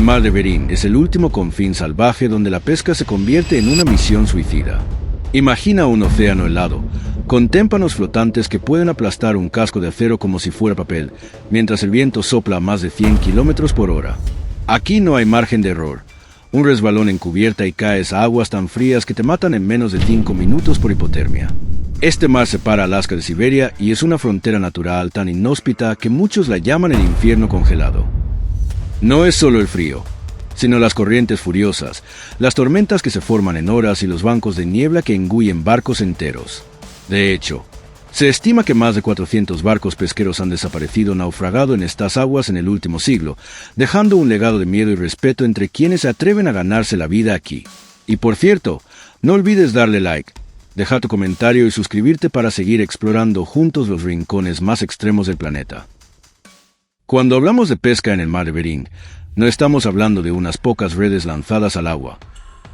mar de Bering es el último confín salvaje donde la pesca se convierte en una misión suicida. Imagina un océano helado, con témpanos flotantes que pueden aplastar un casco de acero como si fuera papel, mientras el viento sopla a más de 100 kilómetros por hora. Aquí no hay margen de error. Un resbalón en cubierta y caes a aguas tan frías que te matan en menos de 5 minutos por hipotermia. Este mar separa Alaska de Siberia y es una frontera natural tan inhóspita que muchos la llaman el infierno congelado. No es solo el frío, sino las corrientes furiosas, las tormentas que se forman en horas y los bancos de niebla que engullen barcos enteros. De hecho, se estima que más de 400 barcos pesqueros han desaparecido o naufragado en estas aguas en el último siglo, dejando un legado de miedo y respeto entre quienes se atreven a ganarse la vida aquí. Y por cierto, no olvides darle like, dejar tu comentario y suscribirte para seguir explorando juntos los rincones más extremos del planeta. Cuando hablamos de pesca en el mar de Bering, no estamos hablando de unas pocas redes lanzadas al agua.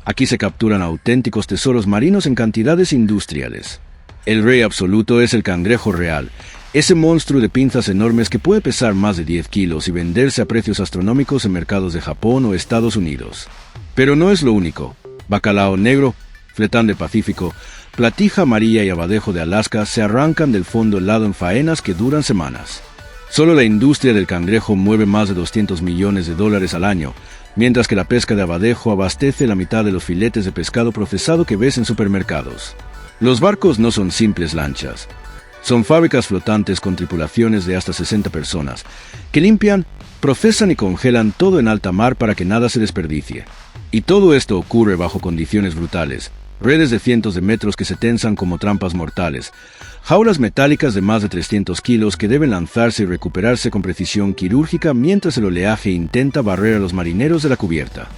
Aquí se capturan auténticos tesoros marinos en cantidades industriales. El rey absoluto es el cangrejo real, ese monstruo de pinzas enormes que puede pesar más de 10 kilos y venderse a precios astronómicos en mercados de Japón o Estados Unidos. Pero no es lo único. Bacalao negro, fletán del Pacífico, platija amarilla y abadejo de Alaska se arrancan del fondo helado en faenas que duran semanas. Solo la industria del cangrejo mueve más de $200 millones al año, mientras que la pesca de abadejo abastece la mitad de los filetes de pescado procesado que ves en supermercados. Los barcos no son simples lanchas. Son fábricas flotantes con tripulaciones de hasta 60 personas, que limpian, procesan y congelan todo en alta mar para que nada se desperdicie. Y todo esto ocurre bajo condiciones brutales. Redes de cientos de metros que se tensan como trampas mortales, jaulas metálicas de más de 300 kilos que deben lanzarse y recuperarse con precisión quirúrgica mientras el oleaje intenta barrer a los marineros de la cubierta.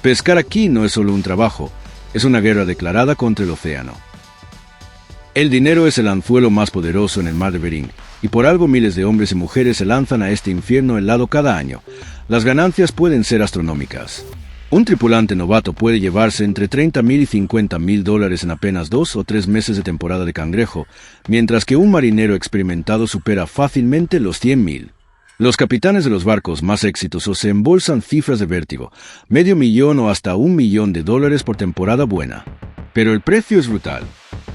Pescar aquí no es solo un trabajo, es una guerra declarada contra el océano. El dinero es el anzuelo más poderoso en el mar de Bering, y por algo miles de hombres y mujeres se lanzan a este infierno helado cada año. Las ganancias pueden ser astronómicas. Un tripulante novato puede llevarse entre $30,000 y $50,000 en apenas 2 o 3 meses de temporada de cangrejo, mientras que un marinero experimentado supera fácilmente los $100,000. Los capitanes de los barcos más exitosos se embolsan cifras de vértigo, $500,000 o hasta $1 millón por temporada buena. Pero el precio es brutal.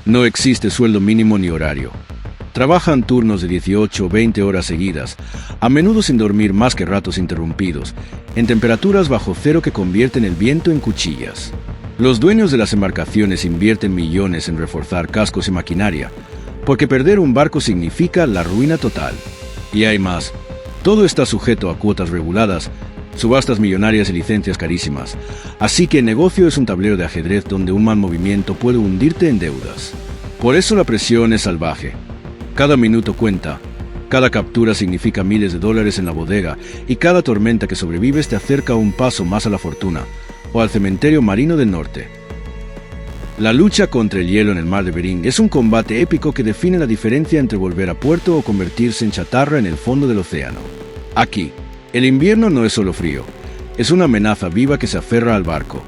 No existe sueldo mínimo ni horario. Trabajan turnos de 18 o 20 horas seguidas, a menudo sin dormir más que ratos interrumpidos, en temperaturas bajo cero que convierten el viento en cuchillas. Los dueños de las embarcaciones invierten millones en reforzar cascos y maquinaria, porque perder un barco significa la ruina total. Y hay más. Todo está sujeto a cuotas reguladas, subastas millonarias y licencias carísimas. Así que el negocio es un tablero de ajedrez donde un mal movimiento puede hundirte en deudas. Por eso la presión es salvaje. Cada minuto cuenta, cada captura significa miles de dólares en la bodega y cada tormenta que sobrevives te acerca un paso más a la fortuna o al cementerio marino del norte. La lucha contra el hielo en el mar de Bering es un combate épico que define la diferencia entre volver a puerto o convertirse en chatarra en el fondo del océano. Aquí, el invierno no es solo frío, es una amenaza viva que se aferra al barco.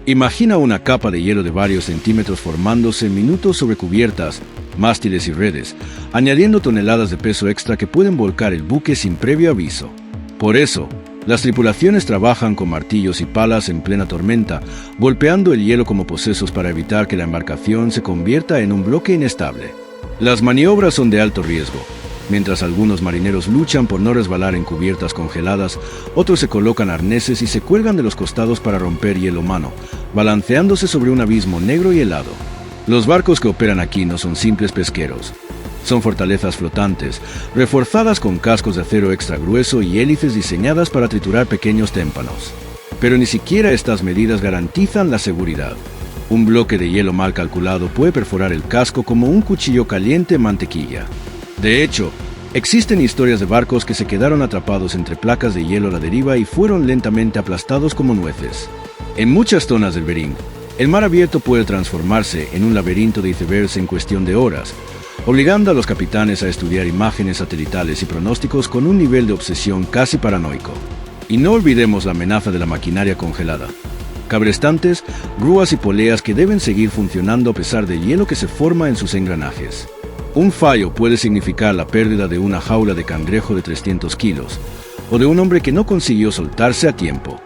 Imagina una capa de hielo de varios centímetros formándose en minutos sobre cubiertas, mástiles y redes, añadiendo toneladas de peso extra que pueden volcar el buque sin previo aviso. Por eso, las tripulaciones trabajan con martillos y palas en plena tormenta, golpeando el hielo como posesos para evitar que la embarcación se convierta en un bloque inestable. Las maniobras son de alto riesgo. Mientras algunos marineros luchan por no resbalar en cubiertas congeladas, otros se colocan arneses y se cuelgan de los costados para romper hielo humano, balanceándose sobre un abismo negro y helado. Los barcos que operan aquí no son simples pesqueros. Son fortalezas flotantes, reforzadas con cascos de acero extra grueso y hélices diseñadas para triturar pequeños témpanos. Pero ni siquiera estas medidas garantizan la seguridad. Un bloque de hielo mal calculado puede perforar el casco como un cuchillo caliente en mantequilla. De hecho, existen historias de barcos que se quedaron atrapados entre placas de hielo a la deriva y fueron lentamente aplastados como nueces. En muchas zonas del Bering, el mar abierto puede transformarse en un laberinto de icebergs en cuestión de horas, obligando a los capitanes a estudiar imágenes satelitales y pronósticos con un nivel de obsesión casi paranoico. Y no olvidemos la amenaza de la maquinaria congelada. Cabrestantes, grúas y poleas que deben seguir funcionando a pesar del hielo que se forma en sus engranajes. Un fallo puede significar la pérdida de una jaula de cangrejo de 300 kilos, o de un hombre que no consiguió soltarse a tiempo.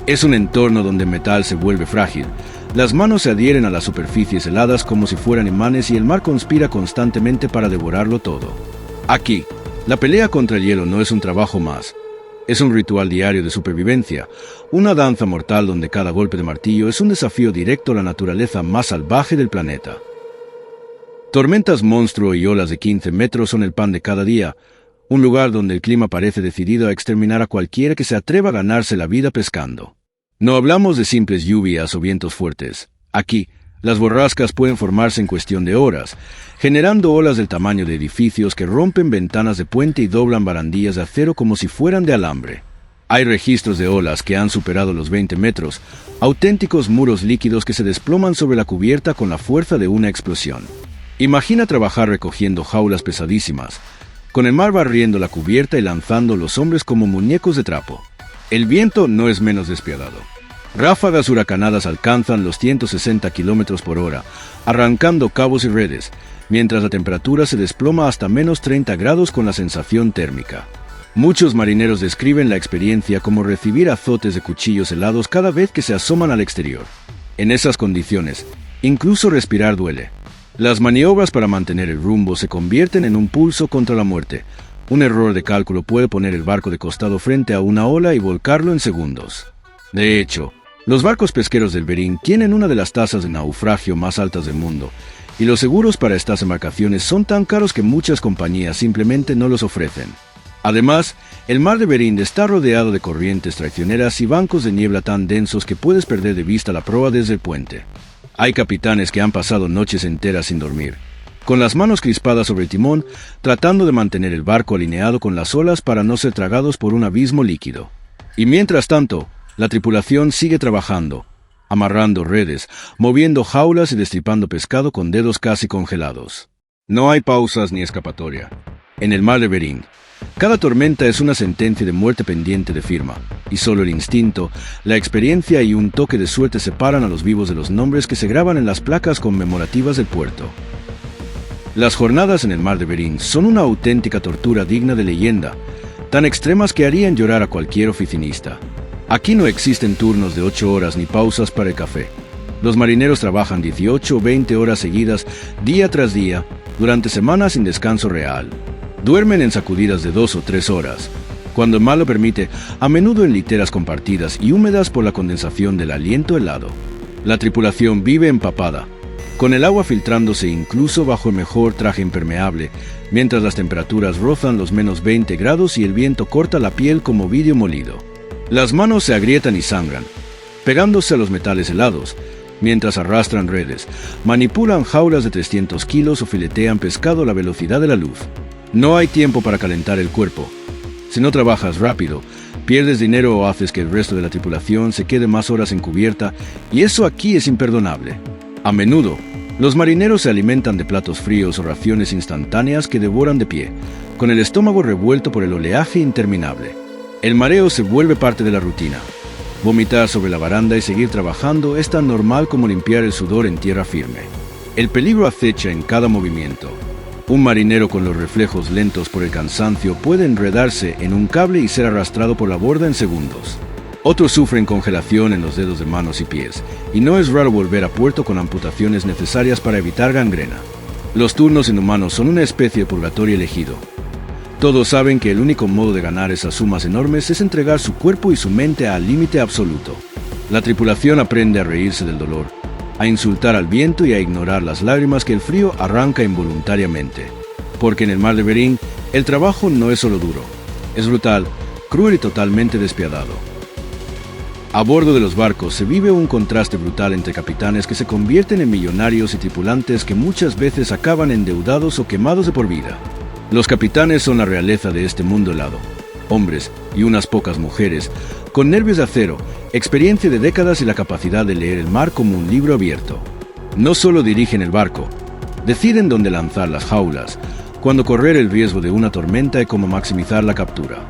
Es un entorno donde el metal se vuelve frágil. Las manos se adhieren a las superficies heladas como si fueran imanes y el mar conspira constantemente para devorarlo todo. Aquí, la pelea contra el hielo no es un trabajo más. Es un ritual diario de supervivencia, una danza mortal donde cada golpe de martillo es un desafío directo a la naturaleza más salvaje del planeta. Tormentas monstruo y olas de 15 metros son el pan de cada día, un lugar donde el clima parece decidido a exterminar a cualquiera que se atreva a ganarse la vida pescando. No hablamos de simples lluvias o vientos fuertes. Aquí, las borrascas pueden formarse en cuestión de horas, generando olas del tamaño de edificios que rompen ventanas de puente y doblan barandillas de acero como si fueran de alambre. Hay registros de olas que han superado los 20 metros, auténticos muros líquidos que se desploman sobre la cubierta con la fuerza de una explosión. Imagina trabajar recogiendo jaulas pesadísimas, con el mar barriendo la cubierta y lanzando los hombres como muñecos de trapo. El viento no es menos despiadado. Ráfagas huracanadas alcanzan los 160 kilómetros por hora, arrancando cabos y redes, mientras la temperatura se desploma hasta menos 30 grados con la sensación térmica. Muchos marineros describen la experiencia como recibir azotes de cuchillos helados cada vez que se asoman al exterior. En esas condiciones, incluso respirar duele. Las maniobras para mantener el rumbo se convierten en un pulso contra la muerte. Un error de cálculo puede poner el barco de costado frente a una ola y volcarlo en segundos. De hecho, los barcos pesqueros del Bering tienen una de las tasas de naufragio más altas del mundo, y los seguros para estas embarcaciones son tan caros que muchas compañías simplemente no los ofrecen. Además, el mar de Bering está rodeado de corrientes traicioneras y bancos de niebla tan densos que puedes perder de vista la proa desde el puente. Hay capitanes que han pasado noches enteras sin dormir, con las manos crispadas sobre el timón, tratando de mantener el barco alineado con las olas para no ser tragados por un abismo líquido. Y mientras tanto, la tripulación sigue trabajando, amarrando redes, moviendo jaulas y destripando pescado con dedos casi congelados. No hay pausas ni escapatoria. En el mar de Bering, cada tormenta es una sentencia de muerte pendiente de firma, y solo el instinto, la experiencia y un toque de suerte separan a los vivos de los nombres que se graban en las placas conmemorativas del puerto. Las jornadas en el mar de Bering son una auténtica tortura digna de leyenda, tan extremas que harían llorar a cualquier oficinista. Aquí no existen turnos de 8 horas ni pausas para el café. Los marineros trabajan 18 o 20 horas seguidas, día tras día, durante semanas sin descanso real. Duermen en sacudidas de 2 o 3 horas, cuando el mar lo permite, a menudo en literas compartidas y húmedas por la condensación del aliento helado. La tripulación vive empapada, con el agua filtrándose incluso bajo el mejor traje impermeable, mientras las temperaturas rozan los menos 20 grados y el viento corta la piel como vidrio molido. Las manos se agrietan y sangran, pegándose a los metales helados, mientras arrastran redes, manipulan jaulas de 300 kilos o filetean pescado a la velocidad de la luz. No hay tiempo para calentar el cuerpo. Si no trabajas rápido, pierdes dinero o haces que el resto de la tripulación se quede más horas en cubierta, y eso aquí es imperdonable. A menudo, los marineros se alimentan de platos fríos o raciones instantáneas que devoran de pie, con el estómago revuelto por el oleaje interminable. El mareo se vuelve parte de la rutina. Vomitar sobre la baranda y seguir trabajando es tan normal como limpiar el sudor en tierra firme. El peligro acecha en cada movimiento. Un marinero con los reflejos lentos por el cansancio puede enredarse en un cable y ser arrastrado por la borda en segundos. Otros sufren congelación en los dedos de manos y pies, y no es raro volver a puerto con amputaciones necesarias para evitar gangrena. Los turnos inhumanos son una especie de purgatorio elegido. Todos saben que el único modo de ganar esas sumas enormes es entregar su cuerpo y su mente al límite absoluto. La tripulación aprende a reírse del dolor, a insultar al viento y a ignorar las lágrimas que el frío arranca involuntariamente. Porque en el mar de Bering, el trabajo no es solo duro, es brutal, cruel y totalmente despiadado. A bordo de los barcos se vive un contraste brutal entre capitanes que se convierten en millonarios y tripulantes que muchas veces acaban endeudados o quemados de por vida. Los capitanes son la realeza de este mundo helado, hombres y unas pocas mujeres, con nervios de acero, experiencia de décadas y la capacidad de leer el mar como un libro abierto. No solo dirigen el barco, deciden dónde lanzar las jaulas, cuándo correr el riesgo de una tormenta y cómo maximizar la captura.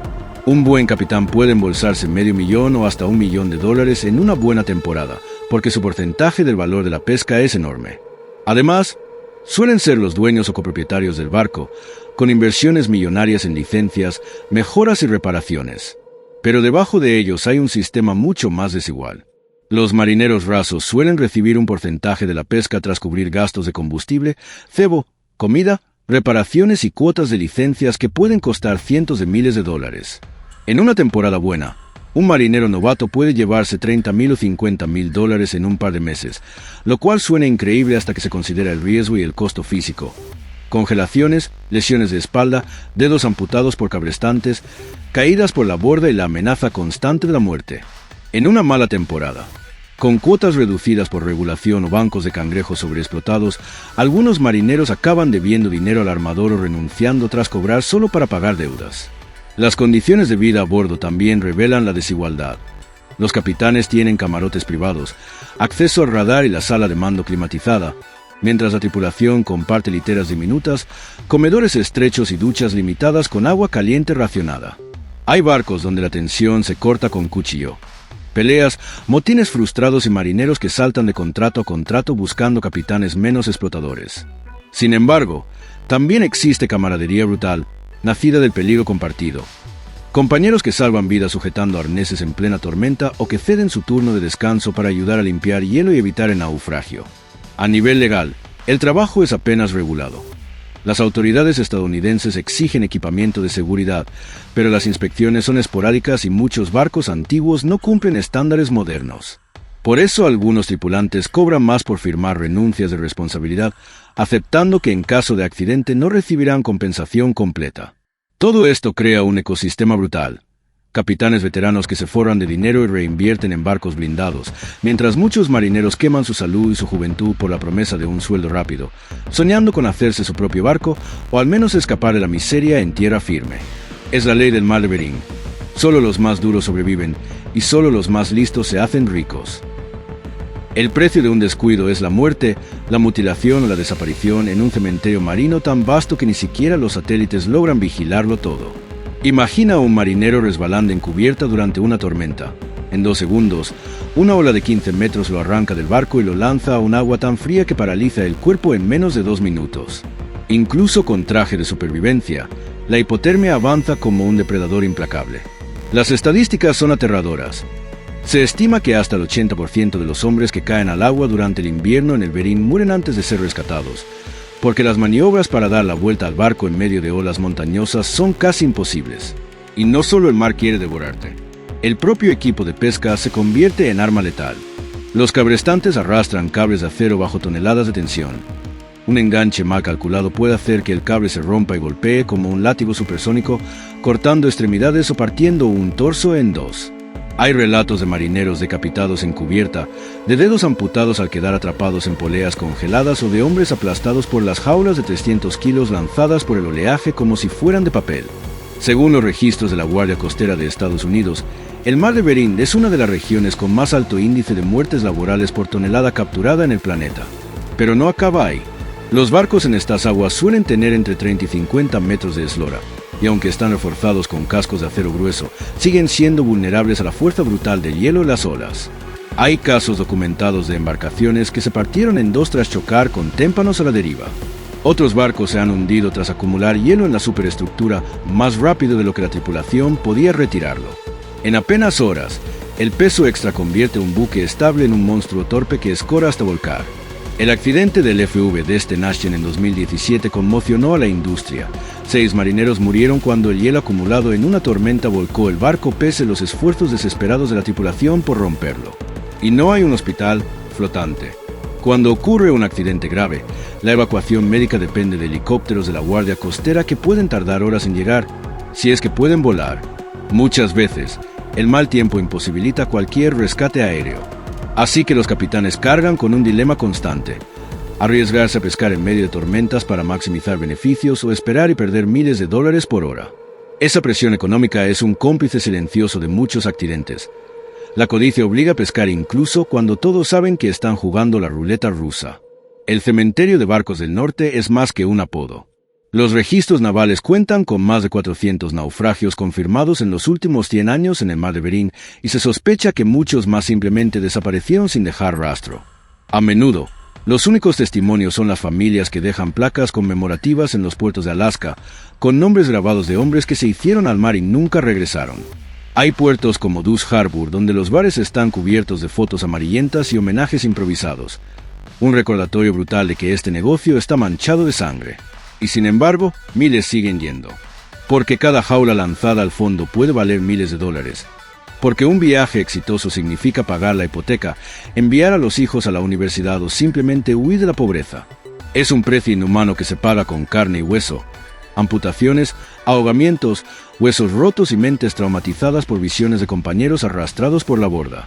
Un buen capitán puede embolsarse $500,000 o hasta $1 millón en una buena temporada, porque su porcentaje del valor de la pesca es enorme. Además, suelen ser los dueños o copropietarios del barco, con inversiones millonarias en licencias, mejoras y reparaciones. Pero debajo de ellos hay un sistema mucho más desigual. Los marineros rasos suelen recibir un porcentaje de la pesca tras cubrir gastos de combustible, cebo, comida, reparaciones y cuotas de licencias que pueden costar cientos de miles de dólares. En una temporada buena, un marinero novato puede llevarse $30,000 o $50,000 en un par de meses, lo cual suena increíble hasta que se considera el riesgo y el costo físico. Congelaciones, lesiones de espalda, dedos amputados por cabrestantes, caídas por la borda y la amenaza constante de la muerte. En una mala temporada, con cuotas reducidas por regulación o bancos de cangrejos sobreexplotados, algunos marineros acaban debiendo dinero al armador o renunciando tras cobrar solo para pagar deudas. Las condiciones de vida a bordo también revelan la desigualdad. Los capitanes tienen camarotes privados, acceso al radar y la sala de mando climatizada, mientras la tripulación comparte literas diminutas, comedores estrechos y duchas limitadas con agua caliente racionada. Hay barcos donde la tensión se corta con cuchillo. Peleas, motines frustrados y marineros que saltan de contrato a contrato buscando capitanes menos explotadores. Sin embargo, también existe camaradería brutal, nacida del peligro compartido. Compañeros que salvan vidas sujetando arneses en plena tormenta o que ceden su turno de descanso para ayudar a limpiar hielo y evitar el naufragio. A nivel legal, el trabajo es apenas regulado. Las autoridades estadounidenses exigen equipamiento de seguridad, pero las inspecciones son esporádicas y muchos barcos antiguos no cumplen estándares modernos. Por eso algunos tripulantes cobran más por firmar renuncias de responsabilidad, aceptando que en caso de accidente no recibirán compensación completa. Todo esto crea un ecosistema brutal. Capitanes veteranos que se forran de dinero y reinvierten en barcos blindados, mientras muchos marineros queman su salud y su juventud por la promesa de un sueldo rápido, soñando con hacerse su propio barco o al menos escapar de la miseria en tierra firme. Es la ley del mar de Bering. Solo los más duros sobreviven y solo los más listos se hacen ricos. El precio de un descuido es la muerte, la mutilación o la desaparición en un cementerio marino tan vasto que ni siquiera los satélites logran vigilarlo todo. Imagina a un marinero resbalando en cubierta durante una tormenta. En 2 segundos, una ola de 15 metros lo arranca del barco y lo lanza a un agua tan fría que paraliza el cuerpo en menos de 2 minutos. Incluso con traje de supervivencia, la hipotermia avanza como un depredador implacable. Las estadísticas son aterradoras. Se estima que hasta el 80% de los hombres que caen al agua durante el invierno en el Bering mueren antes de ser rescatados, porque las maniobras para dar la vuelta al barco en medio de olas montañosas son casi imposibles. Y no solo el mar quiere devorarte. El propio equipo de pesca se convierte en arma letal. Los cabrestantes arrastran cables de acero bajo toneladas de tensión. Un enganche mal calculado puede hacer que el cable se rompa y golpee como un látigo supersónico, cortando extremidades o partiendo un torso en 2. Hay relatos de marineros decapitados en cubierta, de dedos amputados al quedar atrapados en poleas congeladas o de hombres aplastados por las jaulas de 300 kilos lanzadas por el oleaje como si fueran de papel. Según los registros de la Guardia Costera de Estados Unidos, el mar de Bering es una de las regiones con más alto índice de muertes laborales por tonelada capturada en el planeta. Pero no acaba ahí. Los barcos en estas aguas suelen tener entre 30 y 50 metros de eslora, y aunque están reforzados con cascos de acero grueso, siguen siendo vulnerables a la fuerza brutal del hielo y las olas. Hay casos documentados de embarcaciones que se partieron en 2 tras chocar con témpanos a la deriva. Otros barcos se han hundido tras acumular hielo en la superestructura más rápido de lo que la tripulación podía retirarlo. En apenas horas, el peso extra convierte un buque estable en un monstruo torpe que escora hasta volcar. El accidente del FV Destin Ashton en 2017 conmocionó a la industria. 6 marineros murieron cuando el hielo acumulado en una tormenta volcó el barco pese a los esfuerzos desesperados de la tripulación por romperlo. Y no hay un hospital flotante. Cuando ocurre un accidente grave, la evacuación médica depende de helicópteros de la Guardia Costera que pueden tardar horas en llegar, si es que pueden volar. Muchas veces, el mal tiempo imposibilita cualquier rescate aéreo. Así que los capitanes cargan con un dilema constante: arriesgarse a pescar en medio de tormentas para maximizar beneficios o esperar y perder miles de dólares por hora. Esa presión económica es un cómplice silencioso de muchos accidentes. La codicia obliga a pescar incluso cuando todos saben que están jugando la ruleta rusa. El cementerio de barcos del norte es más que un apodo. Los registros navales cuentan con más de 400 naufragios confirmados en los últimos 100 años en el mar de Bering, y se sospecha que muchos más simplemente desaparecieron sin dejar rastro. A menudo, los únicos testimonios son las familias que dejan placas conmemorativas en los puertos de Alaska, con nombres grabados de hombres que se hicieron al mar y nunca regresaron. Hay puertos como Deuce Harbor, donde los bares están cubiertos de fotos amarillentas y homenajes improvisados. Un recordatorio brutal de que este negocio está manchado de sangre. Y sin embargo, miles siguen yendo. Porque cada jaula lanzada al fondo puede valer miles de dólares. Porque un viaje exitoso significa pagar la hipoteca, enviar a los hijos a la universidad o simplemente huir de la pobreza. Es un precio inhumano que se paga con carne y hueso. Amputaciones, ahogamientos, huesos rotos y mentes traumatizadas por visiones de compañeros arrastrados por la borda.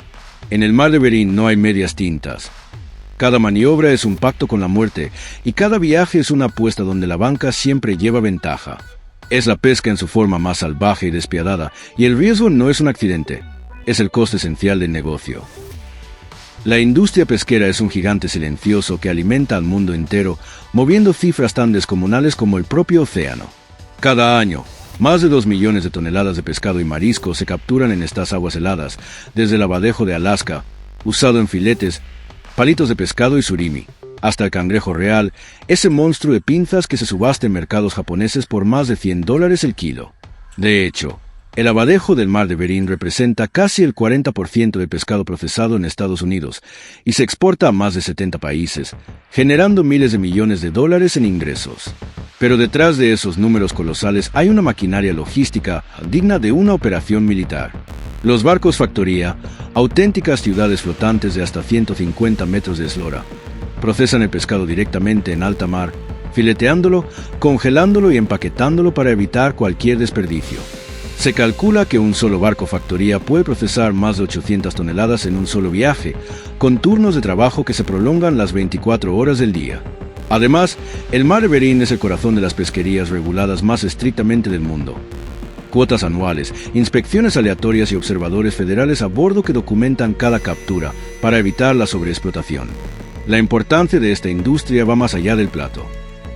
En el mar de Bering no hay medias tintas. Cada maniobra es un pacto con la muerte y cada viaje es una apuesta donde la banca siempre lleva ventaja. Es la pesca en su forma más salvaje y despiadada, y el riesgo no es un accidente, es el coste esencial del negocio. La industria pesquera es un gigante silencioso que alimenta al mundo entero, moviendo cifras tan descomunales como el propio océano. Cada año, más de 2 millones de toneladas de pescado y marisco se capturan en estas aguas heladas, desde el abadejo de Alaska, usado en filetes, palitos de pescado y surimi, hasta el cangrejo real, ese monstruo de pinzas que se subasta en mercados japoneses por más de $100 el kilo. De hecho, el abadejo del mar de Bering representa casi el 40% del pescado procesado en Estados Unidos y se exporta a más de 70 países, generando miles de millones de dólares en ingresos. Pero detrás de esos números colosales hay una maquinaria logística digna de una operación militar. Los barcos factoría, auténticas ciudades flotantes de hasta 150 metros de eslora, procesan el pescado directamente en alta mar, fileteándolo, congelándolo y empaquetándolo para evitar cualquier desperdicio. Se calcula que un solo barco factoría puede procesar más de 800 toneladas en un solo viaje, con turnos de trabajo que se prolongan las 24 horas del día. Además, el mar de Bering es el corazón de las pesquerías reguladas más estrictamente del mundo. Cuotas anuales, inspecciones aleatorias y observadores federales a bordo que documentan cada captura para evitar la sobreexplotación. La importancia de esta industria va más allá del plato.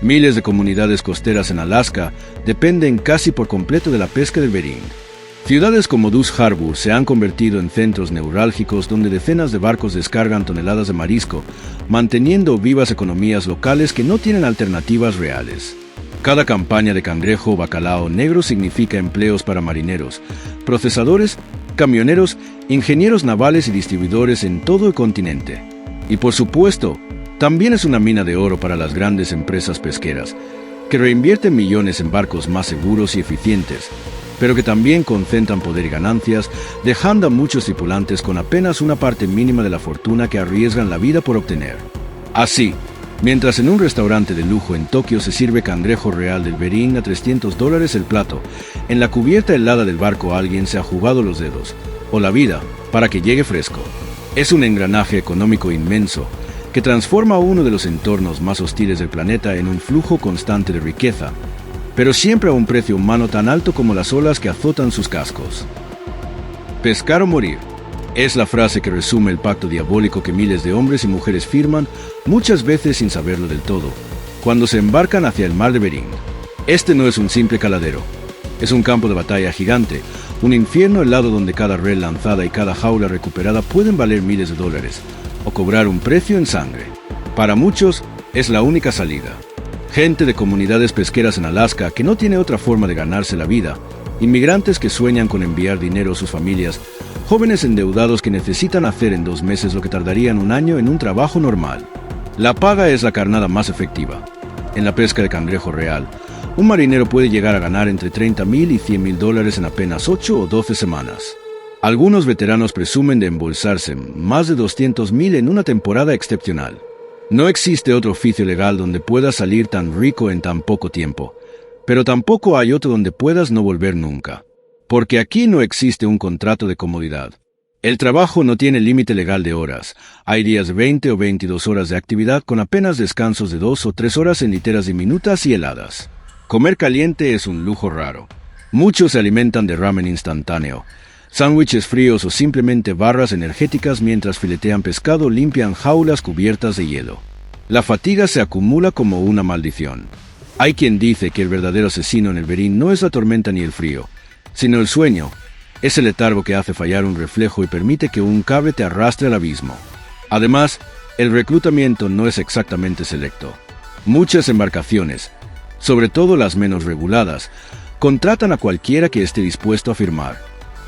Miles de comunidades costeras en Alaska dependen casi por completo de la pesca del Bering. Ciudades como Deuce Harbor se han convertido en centros neurálgicos donde decenas de barcos descargan toneladas de marisco, manteniendo vivas economías locales que no tienen alternativas reales. Cada campaña de cangrejo o bacalao negro significa empleos para marineros, procesadores, camioneros, ingenieros navales y distribuidores en todo el continente. Y por supuesto, también es una mina de oro para las grandes empresas pesqueras, que reinvierten millones en barcos más seguros y eficientes, pero que también concentran poder y ganancias, dejando a muchos tripulantes con apenas una parte mínima de la fortuna que arriesgan la vida por obtener. Así, mientras en un restaurante de lujo en Tokio se sirve cangrejo real del Bering a $300 el plato, en la cubierta helada del barco alguien se ha jugado los dedos, o la vida, para que llegue fresco. Es un engranaje económico inmenso, que transforma uno de los entornos más hostiles del planeta en un flujo constante de riqueza, pero siempre a un precio humano tan alto como las olas que azotan sus cascos. Pescar o morir es la frase que resume el pacto diabólico que miles de hombres y mujeres firman, muchas veces sin saberlo del todo, cuando se embarcan hacia el mar de Bering. Este no es un simple caladero, es un campo de batalla gigante, un infierno helado donde cada red lanzada y cada jaula recuperada pueden valer miles de dólares, o cobrar un precio en sangre. Para muchos, es la única salida. Gente de comunidades pesqueras en Alaska que no tiene otra forma de ganarse la vida, inmigrantes que sueñan con enviar dinero a sus familias, jóvenes endeudados que necesitan hacer en 2 meses lo que tardarían un año en un trabajo normal. La paga es la carnada más efectiva. En la pesca de cangrejo real, un marinero puede llegar a ganar entre $30,000 y $100,000 en apenas 8 o 12 semanas. Algunos veteranos presumen de embolsarse más de $200,000 en una temporada excepcional. No existe otro oficio legal donde puedas salir tan rico en tan poco tiempo, pero tampoco hay otro donde puedas no volver nunca. Porque aquí no existe un contrato de comodidad. El trabajo no tiene límite legal de horas. Hay días de 20 o 22 horas de actividad con apenas descansos de 2 o 3 horas en literas diminutas y heladas. Comer caliente es un lujo raro. Muchos se alimentan de ramen instantáneo, sándwiches fríos o simplemente barras energéticas mientras filetean pescado, limpian jaulas cubiertas de hielo. La fatiga se acumula como una maldición. Hay quien dice que el verdadero asesino en el Bering no es la tormenta ni el frío, sino el sueño, ese letargo que hace fallar un reflejo y permite que un cable te arrastre al abismo. Además, el reclutamiento no es exactamente selecto. Muchas embarcaciones, sobre todo las menos reguladas, contratan a cualquiera que esté dispuesto a firmar.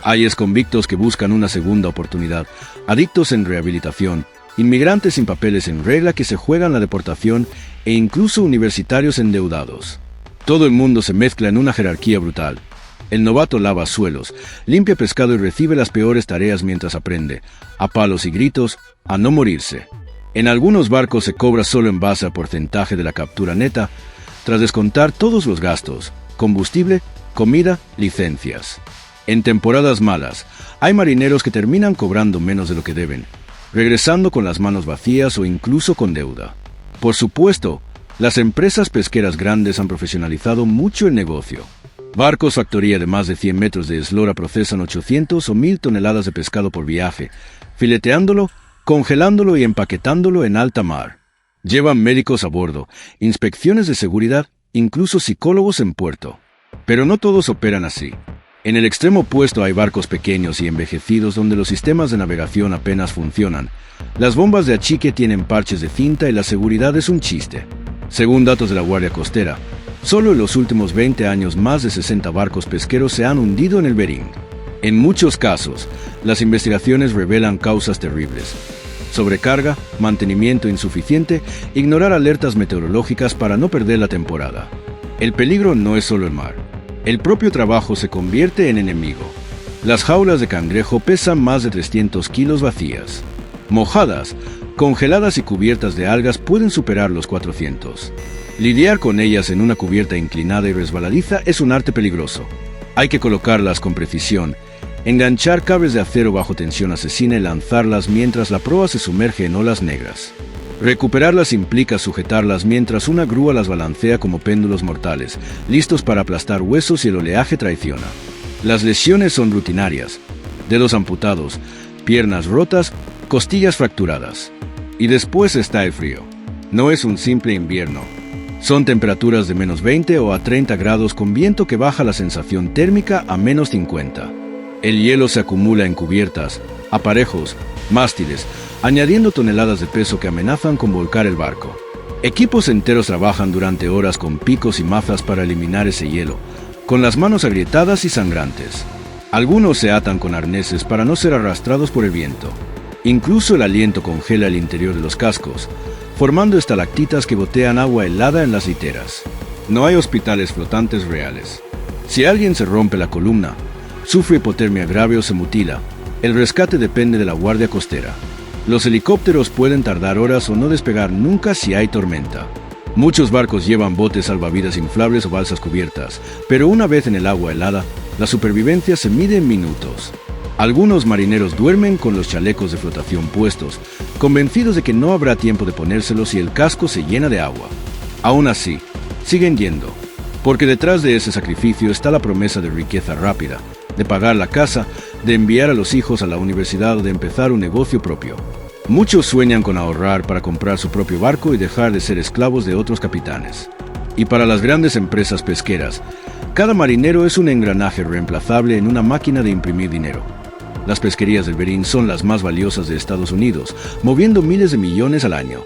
Hay exconvictos que buscan una segunda oportunidad, adictos en rehabilitación, inmigrantes sin papeles en regla que se juegan la deportación e incluso universitarios endeudados. Todo el mundo se mezcla en una jerarquía brutal. El novato lava suelos, limpia pescado y recibe las peores tareas mientras aprende, a palos y gritos, a no morirse. En algunos barcos se cobra solo en base al porcentaje de la captura neta, tras descontar todos los gastos, combustible, comida, licencias. En temporadas malas, hay marineros que terminan cobrando menos de lo que deben, regresando con las manos vacías o incluso con deuda. Por supuesto, las empresas pesqueras grandes han profesionalizado mucho el negocio. Barcos factoría de más de 100 metros de eslora procesan 800 o 1000 toneladas de pescado por viaje, fileteándolo, congelándolo y empaquetándolo en alta mar. Llevan médicos a bordo, inspecciones de seguridad, incluso psicólogos en puerto. Pero no todos operan así. En el extremo opuesto hay barcos pequeños y envejecidos donde los sistemas de navegación apenas funcionan. Las bombas de achique tienen parches de cinta y la seguridad es un chiste. Según datos de la Guardia Costera, solo en los últimos 20 años más de 60 barcos pesqueros se han hundido en el Bering. En muchos casos, las investigaciones revelan causas terribles: sobrecarga, mantenimiento insuficiente, ignorar alertas meteorológicas para no perder la temporada. El peligro no es solo el mar. El propio trabajo se convierte en enemigo. Las jaulas de cangrejo pesan más de 300 kilos vacías. Mojadas, congeladas y cubiertas de algas pueden superar los 400. Lidiar con ellas en una cubierta inclinada y resbaladiza es un arte peligroso. Hay que colocarlas con precisión, enganchar cables de acero bajo tensión asesina y lanzarlas mientras la proa se sumerge en olas negras. Recuperarlas implica sujetarlas mientras una grúa las balancea como péndulos mortales, listos para aplastar huesos y el oleaje traiciona. Las lesiones son rutinarias: dedos amputados, piernas rotas, costillas fracturadas. Y después está el frío. No es un simple invierno. Son temperaturas de menos 20 o a 30 grados con viento que baja la sensación térmica a menos 50. El hielo se acumula en cubiertas, aparejos, mástiles, añadiendo toneladas de peso que amenazan con volcar el barco. Equipos enteros trabajan durante horas con picos y mazas para eliminar ese hielo, con las manos agrietadas y sangrantes. Algunos se atan con arneses para no ser arrastrados por el viento. Incluso el aliento congela el interior de los cascos, formando estalactitas que botean agua helada en las literas. No hay hospitales flotantes reales. Si alguien se rompe la columna, sufre hipotermia grave o se mutila, el rescate depende de la Guardia Costera. Los helicópteros pueden tardar horas o no despegar nunca si hay tormenta. Muchos barcos llevan botes salvavidas inflables o balsas cubiertas, pero una vez en el agua helada, la supervivencia se mide en minutos. Algunos marineros duermen con los chalecos de flotación puestos, convencidos de que no habrá tiempo de ponérselos si el casco se llena de agua. Aún así, siguen yendo, porque detrás de ese sacrificio está la promesa de riqueza rápida, de pagar la casa, de enviar a los hijos a la universidad o de empezar un negocio propio. Muchos sueñan con ahorrar para comprar su propio barco y dejar de ser esclavos de otros capitanes. Y para las grandes empresas pesqueras, cada marinero es un engranaje reemplazable en una máquina de imprimir dinero. Las pesquerías del Bering son las más valiosas de Estados Unidos, moviendo miles de millones al año.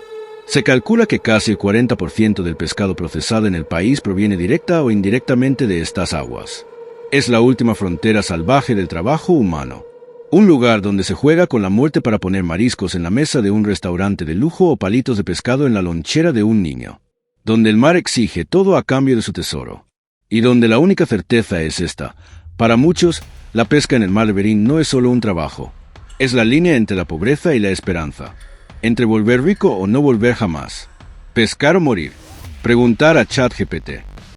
Se calcula que casi el 40% del pescado procesado en el país proviene directa o indirectamente de estas aguas. Es la última frontera salvaje del trabajo humano. Un lugar donde se juega con la muerte para poner mariscos en la mesa de un restaurante de lujo o palitos de pescado en la lonchera de un niño. Donde el mar exige todo a cambio de su tesoro. Y donde la única certeza es esta: para muchos, la pesca en el mar de Bering no es solo un trabajo. Es la línea entre la pobreza y la esperanza. Entre volver rico o no volver jamás. Pescar o morir. Preguntar a ChatGPT.